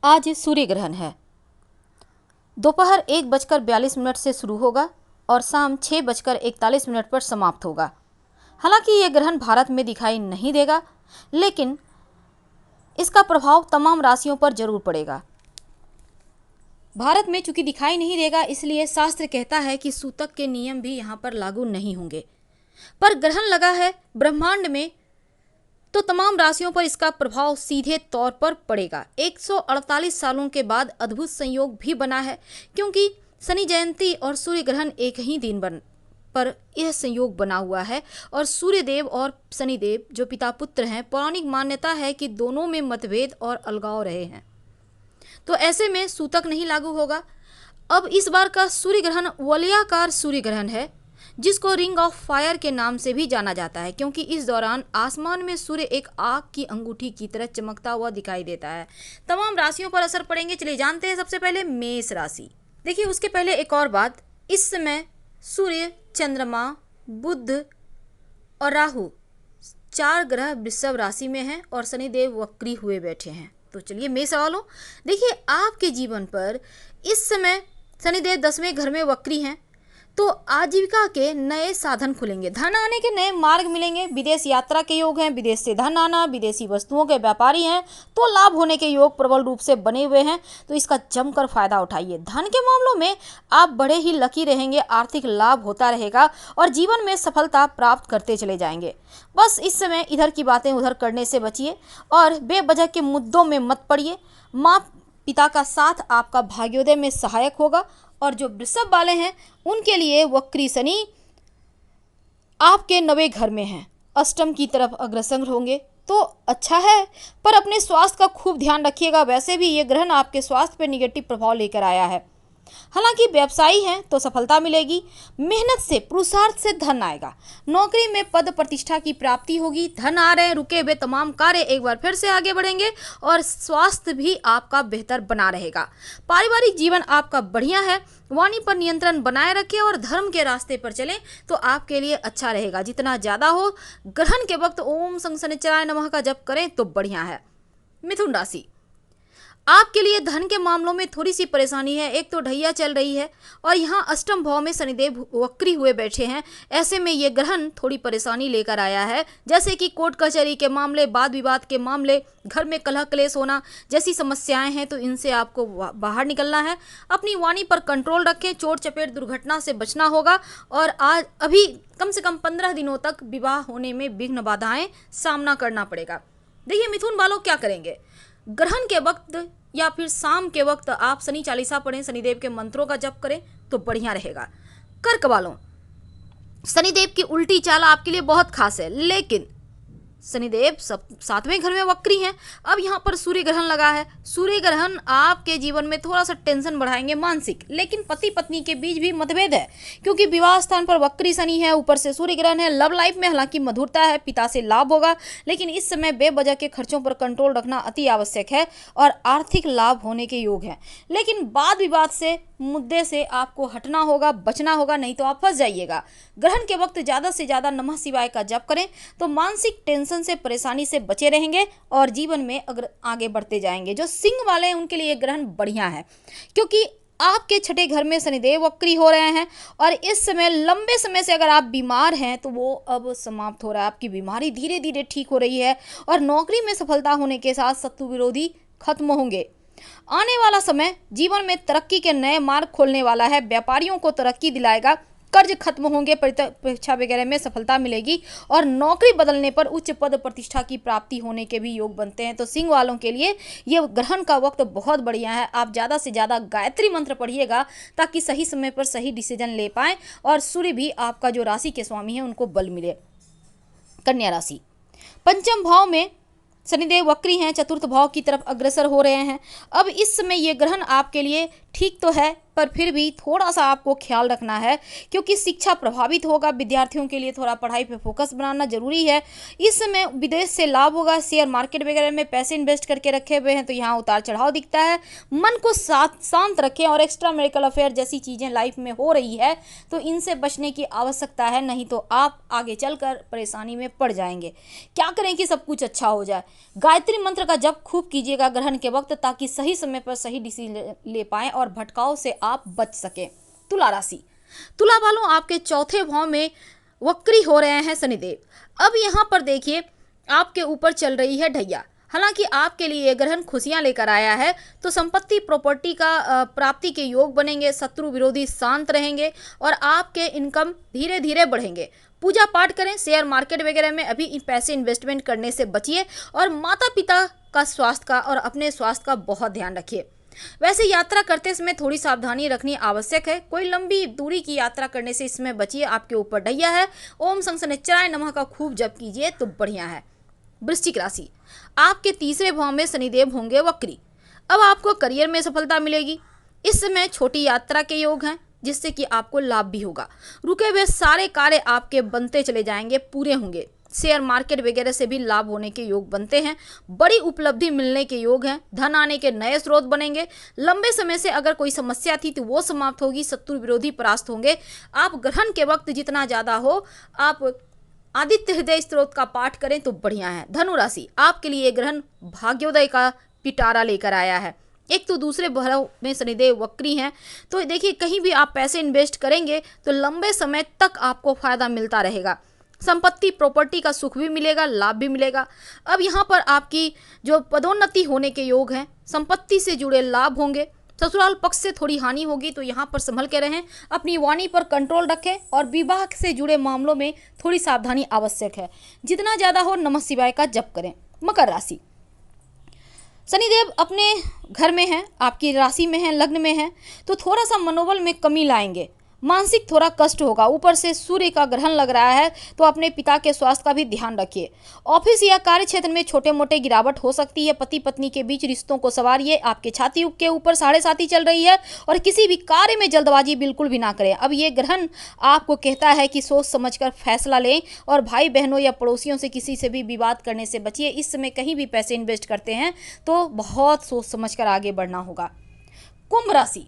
आज सूर्य ग्रहण है। दोपहर 1:42 से शुरू होगा और शाम 6:41 पर समाप्त होगा। हालांकि ये ग्रहण भारत में दिखाई नहीं देगा, लेकिन इसका प्रभाव तमाम राशियों पर जरूर पड़ेगा। भारत में चूंकि दिखाई नहीं देगा, इसलिए शास्त्र कहता है कि सूतक के नियम भी यहाँ पर लागू नहीं होंगे। पर ग्रहण लगा है ब्रह्मांड में, तो तमाम राशियों पर इसका प्रभाव सीधे तौर पर पड़ेगा। 148 सालों के बाद अद्भुत संयोग भी बना है, क्योंकि शनि जयंती और सूर्य ग्रहण एक ही दिन पर यह संयोग बना हुआ है। और सूर्यदेव और शनिदेव जो पिता पुत्र हैं, पौराणिक मान्यता है कि दोनों में मतभेद और अलगाव रहे हैं, तो ऐसे में सूतक नहीं लागू होगा। अब इस बार का सूर्य ग्रहण वलयाकार सूर्य ग्रहण है, जिसको रिंग ऑफ फायर के नाम से भी जाना जाता है, क्योंकि इस दौरान आसमान में सूर्य एक आग की अंगूठी की तरह चमकता हुआ दिखाई देता है। तमाम राशियों पर असर पड़ेंगे। चलिए जानते हैं सबसे पहले मेष राशि। देखिए, उसके पहले एक और बात, इस समय सूर्य, चंद्रमा, बुध और राहु 4 ग्रह वृषभ राशि में हैं और शनिदेव वक्री हुए बैठे हैं। तो चलिए मेष वालों, देखिए आपके जीवन पर इस समय शनिदेव 10वें घर में वक्री हैं, तो आजीविका के नए साधन खुलेंगे, धन आने के नए मार्ग मिलेंगे। विदेश यात्रा के योग हैं, विदेश से धन आना, विदेशी वस्तुओं के व्यापारी हैं तो लाभ होने के योग प्रबल रूप से बने हुए हैं, तो इसका जमकर फायदा उठाइए। धन के मामलों में आप बड़े ही लकी रहेंगे, आर्थिक लाभ होता रहेगा और जीवन में सफलता प्राप्त करते चले जाएंगे। बस इस समय इधर की बातें उधर करने से बचिए और बेवजह के मुद्दों में मत पड़िए। माँ पिता का साथ आपका भाग्योदय में सहायक होगा। और जो वृषभ वाले हैं, उनके लिए वक्री शनि आपके 9वें घर में हैं, अष्टम की तरफ अग्रसर होंगे, तो अच्छा है, पर अपने स्वास्थ्य का खूब ध्यान रखिएगा। वैसे भी ये ग्रहण आपके स्वास्थ्य पर निगेटिव प्रभाव लेकर आया है। हालांकि व्यवसायी हैं तो सफलता मिलेगी, मेहनत से पुरुषार्थ से धन आएगा, नौकरी में पद प्रतिष्ठा की प्राप्ति होगी, धन आ रहे हैं, रुके हुए तमाम कार्य एक बार फिर से आगे बढ़ेंगे और स्वास्थ्य भी आपका बेहतर बना रहेगा। पारिवारिक जीवन आपका बढ़िया है, वाणी पर नियंत्रण बनाए रखें और धर्म के रास्ते पर चलें तो आपके लिए अच्छा रहेगा। जितना ज्यादा हो, ग्रहण के वक्त ओम शं शनिचराय नमः का जप करें तो बढ़िया है। मिथुन राशि, आपके लिए धन के मामलों में थोड़ी सी परेशानी है। एक तो ढैया चल रही है और यहाँ अष्टम भाव में शनिदेव वक्री हुए बैठे हैं। ऐसे में ये ग्रहण थोड़ी परेशानी लेकर आया है, जैसे कि कोर्ट कचहरी के मामले, वाद विवाद के मामले, घर में कलह क्लेश होना जैसी समस्याएं हैं, तो इनसे आपको बाहर निकलना है। अपनी वाणी पर कंट्रोल रखें, चोट चपेट दुर्घटना से बचना होगा। और आज अभी कम से कम 15 दिनों तक विवाह होने में विघ्न बाधाएं सामना करना पड़ेगा। देखिए मिथुन वालों, क्या करेंगे, ग्रहण के वक्त या फिर शाम के वक्त आप शनि चालीसा पढ़ें, शनिदेव के मंत्रों का जप करें तो बढ़िया रहेगा। कर्क वालों, शनिदेव की उल्टी चाल आपके लिए बहुत खास है, लेकिन शनिदेव 7वें घर में वक्री हैं। अब यहाँ पर सूर्य ग्रहण लगा है। सूर्य ग्रहण आपके जीवन में थोड़ा सा टेंशन बढ़ाएंगे मानसिक, लेकिन पति पत्नी के बीच भी मतभेद है, क्योंकि विवाह स्थान पर वक्री शनि है, ऊपर से सूर्य ग्रहण है। लव लाइफ में हालांकि मधुरता है, पिता से लाभ होगा, लेकिन इस समय बेवजह के खर्चों पर कंट्रोल रखना अति आवश्यक है और आर्थिक लाभ होने के योग है। लेकिन वाद विवाद से, मुद्दे से आपको हटना होगा, बचना होगा, नहीं तो आप फंस जाइएगा। ग्रहण के वक्त ज़्यादा से ज़्यादा नमः शिवाय का जप करें तो मानसिक टेंशन से, परेशानी से बचे रहेंगे और जीवन में अगर आगे बढ़ते जाएंगे। जो सिंह वाले हैं उनके लिए ग्रहण बढ़िया है, क्योंकि आपके 6ठे घर में शनिदेव वक्री हो रहे हैं और इस समय लंबे समय से अगर आप बीमार हैं तो वो अब समाप्त हो रहा है। आपकी बीमारी धीरे धीरे ठीक हो रही है और नौकरी में सफलता होने के साथ शत्रु विरोधी खत्म होंगे। आने वाला समय जीवन में तरक्की के नए मार्ग खोलने वाला है, व्यापारियों को तरक्की दिलाएगा, कर्ज खत्म होंगे, परीक्षा वगैरह में सफलता मिलेगी और नौकरी बदलने पर उच्च पद प्रतिष्ठा की प्राप्ति होने के भी योग बनते हैं। तो सिंह वालों के लिए ये ग्रहण का वक्त बहुत बढ़िया है। आप ज़्यादा से ज़्यादा गायत्री मंत्र पढ़िएगा ताकि सही समय पर सही डिसीजन ले पाएँ और सूर्य भी आपका जो राशि के स्वामी है उनको बल मिले। कन्या राशि, पंचम भाव में शनिदेव वक्री हैं, चतुर्थ भाव की तरफ अग्रसर हो रहे हैं। अब इस समय ये ग्रहण आपके लिए ठीक तो है, पर फिर भी थोड़ा सा आपको ख्याल रखना है, क्योंकि शिक्षा प्रभावित होगा। विद्यार्थियों के लिए थोड़ा पढ़ाई पे फोकस बनाना जरूरी है। इस समय विदेश से लाभ होगा। शेयर मार्केट वगैरह में पैसे इन्वेस्ट करके रखे हुए हैं तो यहाँ उतार चढ़ाव दिखता है। मन को शांत रखें, और एक्स्ट्रा मैरिटल अफेयर जैसी चीज़ें लाइफ में हो रही है तो इनसे बचने की आवश्यकता है, नहीं तो आप आगे चलकर परेशानी में पड़ जाएंगे। क्या करें कि सब कुछ अच्छा हो जाए? गायत्री मंत्र का जप खूब कीजिएगा ग्रहण के वक्त, ताकि सही समय पर सही डिसीजन ले पाएं और भटकाव से आप बच सकें। तुला राशि, तुला वालों, आपके चौथे भाव में वक्री हो रहे हैं शनिदेव। अब यहाँ पर देखिए, आपके ऊपर चल रही है ढैया। हालांकि आपके लिए ये ग्रहण खुशियां लेकर आया है, तो संपत्ति प्रॉपर्टी का प्राप्ति के योग बनेंगे। शत्रु विरोधी शांत रहेंगे और आपके इनकम धीरे धीरे बढ़ेंगे। पूजा पाठ करें। शेयर मार्केट वगैरह में अभी पैसे इन्वेस्टमेंट करने से बचिए, और माता पिता का स्वास्थ्य का और अपने स्वास्थ्य का बहुत ध्यान रखिए। वैसे यात्रा करते समय थोड़ी सावधानी रखनी आवश्यक है। कोई लंबी दूरी की यात्रा करने से इसमें बचिए। आपके ऊपर ढैया है। ओम शनिश्चराय नमः का खूब जप कीजिए तो बढ़िया है। वृश्चिक राशि, आपके तीसरे भाव में शनिदेव होंगे वक्री। अब आपको करियर में सफलता मिलेगी। इस समय छोटी यात्रा के योग हैं, जिससे कि आपको लाभ भी होगा। रुके हुए सारे कार्य आपके बनते चले जाएंगे, पूरे होंगे। शेयर मार्केट वगैरह से भी लाभ होने के योग बनते हैं। बड़ी उपलब्धि मिलने के योग हैं। धन आने के नए स्रोत बनेंगे। लंबे समय से अगर कोई समस्या थी तो वो समाप्त होगी। शत्रु विरोधी परास्त होंगे। आप ग्रहण के वक्त जितना ज़्यादा हो आप आदित्य हृदय स्त्रोत का पाठ करें तो बढ़िया है। धनु राशि, आपके लिए ग्रहण भाग्योदय का पिटारा लेकर आया है। एक तो दूसरे भाव में शनिदेव वक्री हैं, तो देखिए कहीं भी आप पैसे इन्वेस्ट करेंगे तो लंबे समय तक आपको फायदा मिलता रहेगा। संपत्ति प्रॉपर्टी का सुख भी मिलेगा, लाभ भी मिलेगा। अब यहाँ पर आपकी जो पदोन्नति होने के योग हैं, संपत्ति से जुड़े लाभ होंगे। ससुराल पक्ष से थोड़ी हानि होगी, तो यहाँ पर संभल के रहें। अपनी वाणी पर कंट्रोल रखें, और विवाह से जुड़े मामलों में थोड़ी सावधानी आवश्यक है। जितना ज़्यादा हो नमः शिवाय का जप करें। मकर राशि, शनिदेव अपने घर में हैं, आपकी राशि में हैं, लग्न में हैं, तो थोड़ा सा मनोबल में कमी लाएंगे। मानसिक थोड़ा कष्ट होगा। ऊपर से सूर्य का ग्रहण लग रहा है, तो अपने पिता के स्वास्थ्य का भी ध्यान रखिए। ऑफिस या कार्य क्षेत्र में छोटे मोटे गिरावट हो सकती है। पति पत्नी के बीच रिश्तों को संवारिए। आपके छाती के ऊपर 7.5 चल रही है, और किसी भी कार्य में जल्दबाजी बिल्कुल भी ना करें। अब ये ग्रहण आपको कहता है कि सोच समझकर फैसला लें, और भाई बहनों या पड़ोसियों से किसी से भी विवाद करने से बचिए। इस समय कहीं भी पैसे इन्वेस्ट करते हैं तो बहुत सोच समझकर आगे बढ़ना होगा। कुंभ राशि,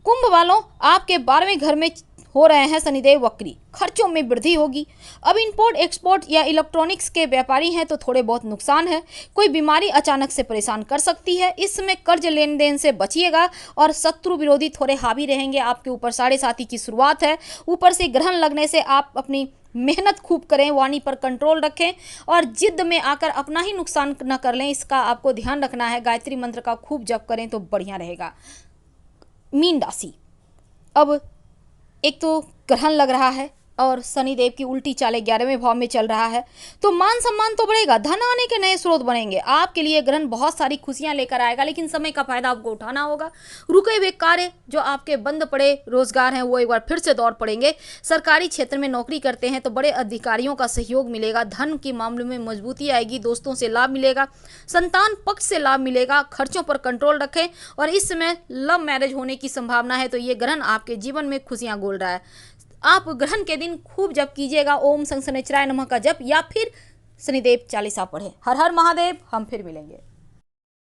कुंभ वालों, आपके 12वें घर में हो रहे हैं शनिदेव वक्री। खर्चों में वृद्धि होगी। अब इंपोर्ट एक्सपोर्ट या इलेक्ट्रॉनिक्स के व्यापारी हैं तो थोड़े बहुत नुकसान है। कोई बीमारी अचानक से परेशान कर सकती है। इस समय कर्ज लेन देन से बचिएगा, और शत्रु विरोधी थोड़े हावी रहेंगे। आपके ऊपर 7.5 की शुरुआत है। ऊपर से ग्रहण लगने से आप अपनी मेहनत खूब करें, वाणी पर कंट्रोल रखें, और जिद में आकर अपना ही नुकसान न कर लें, इसका आपको ध्यान रखना है। गायत्री मंत्र का खूब जप करें तो बढ़िया रहेगा। मीन राशि, अब एक तो ग्रहण लग रहा है और शनिदेव की उल्टी चालें 11वें भाव में चल रहा है, तो मान सम्मान तो बढ़ेगा। धन आने के नए स्रोत बनेंगे। आपके लिए ग्रहण बहुत सारी खुशियां लेकर आएगा, लेकिन समय का फायदा आपको उठाना होगा। रुके हुए कार्य जो आपके बंद पड़े रोजगार हैं वो एक बार फिर से दौड़ पड़ेंगे। सरकारी क्षेत्र में नौकरी करते हैं तो बड़े अधिकारियों का सहयोग मिलेगा। धन के मामले में मजबूती आएगी। दोस्तों से लाभ मिलेगा। संतान पक्ष से लाभ मिलेगा। खर्चों पर कंट्रोल रखें, और इस समय लव मैरिज होने की संभावना है, तो ये ग्रहण आपके जीवन में खुशियां गोल रहा है। आप ग्रहण के दिन खूब जप कीजिएगा। ओम शनिश्चराय नमः का जप, या फिर शनिदेव चालीसा पढ़ें। हर हर महादेव। हम फिर मिलेंगे।